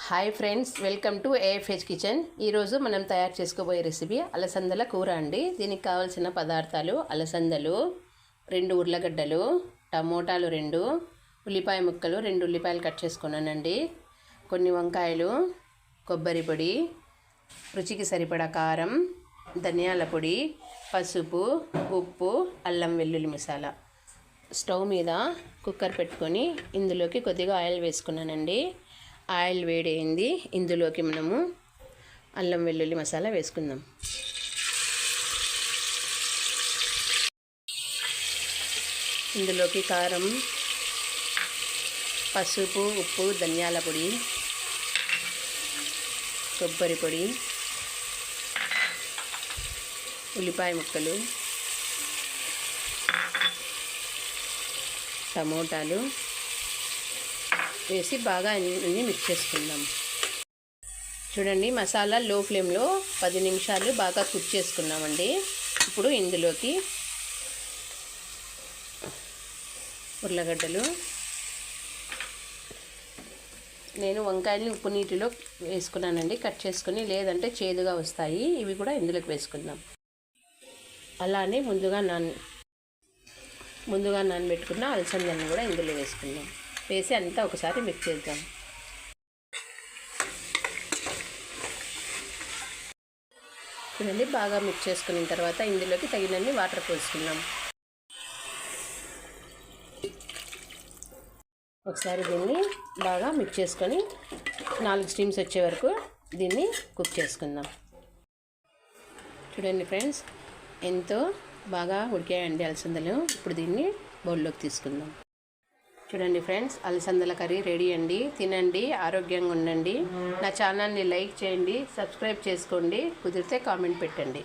Hi friends, welcome to AFH kitchen. ఈరోజు మనం తయారు చేసుకోబోయే రెసిపీ అలసందల కూర అండి. దీనికి కావాల్సిన పదార్థాలు: అలసందలు 2 ఉర్లగడ్డలు, టమోటాలు 2, ఉల్లిపాయ ముక్కలు 2 ఉల్లిపాయలు కట్ చేసుకున్నానండి, కొన్ని వంకాయలు, కొబ్బరి పొడి, రుచికి సరిపడా కారం, ధనియాల పొడి, పసుపు, ఉప్పు, అల్లం వెల్లుల్లి మసాలా. స్టవ్ మీద కుక్కర్ పెట్టుకొని ఇందులోకి కొద్దిగా ఆయిల్ వేసుకున్నానండి. ఆయిల్ వేడైంది. ఇందులోకి మనము అల్లం వెల్లుల్లి మసాలా వేసుకుందాం. ఇందులోకి కారం, పసుపు, ఉప్పు, ధనియాల పొడి, కొబ్బరి పొడి, ఉల్లిపాయ ముక్కలు, టమోటాలు వేసి బాగా అన్నీ మిక్స్ చేసుకుందాం. చూడండి, మసాలా లో ఫ్లేమ్లో 10 నిమిషాలు బాగా కుక్ చేసుకున్నామండి. ఇప్పుడు ఇందులోకి ఉర్లగడ్డలు, నేను వంకాయలని ఉప్పు నీటిలో వేసుకున్నానండి, కట్ చేసుకుని, లేదంటే చేదుగా వస్తాయి. ఇవి కూడా ఇందులోకి వేసుకుందాం. అలానే ముందుగా నానబెట్టుకున్న అలసందలను కూడా ఇందులో వేసుకుందాం. వేసి అంతా ఒకసారి మిక్స్ చేద్దాం. చూడండి, బాగా మిక్స్ చేసుకున్న తర్వాత ఇందులోకి తగినన్ని వాటర్ పోసుకుందాం. ఒకసారి దీన్ని బాగా మిక్స్ చేసుకొని 4 స్టీమ్స్ వచ్చే వరకు దీన్ని కుక్ చేసుకుందాం. చూడండి ఫ్రెండ్స్, ఎంతో బాగా ఉడికాయండి అలసందలు. ఇప్పుడు దీన్ని బౌల్లోకి తీసుకుందాం. చూడండి ఫ్రెండ్స్, అలసందల కర్రీ రెడీ అండి. తినండి, ఆరోగ్యంగా ఉండండి. నా ఛానల్ని లైక్ చేయండి, సబ్స్క్రైబ్ చేసుకోండి, కుదిరితే కామెంట్ పెట్టండి.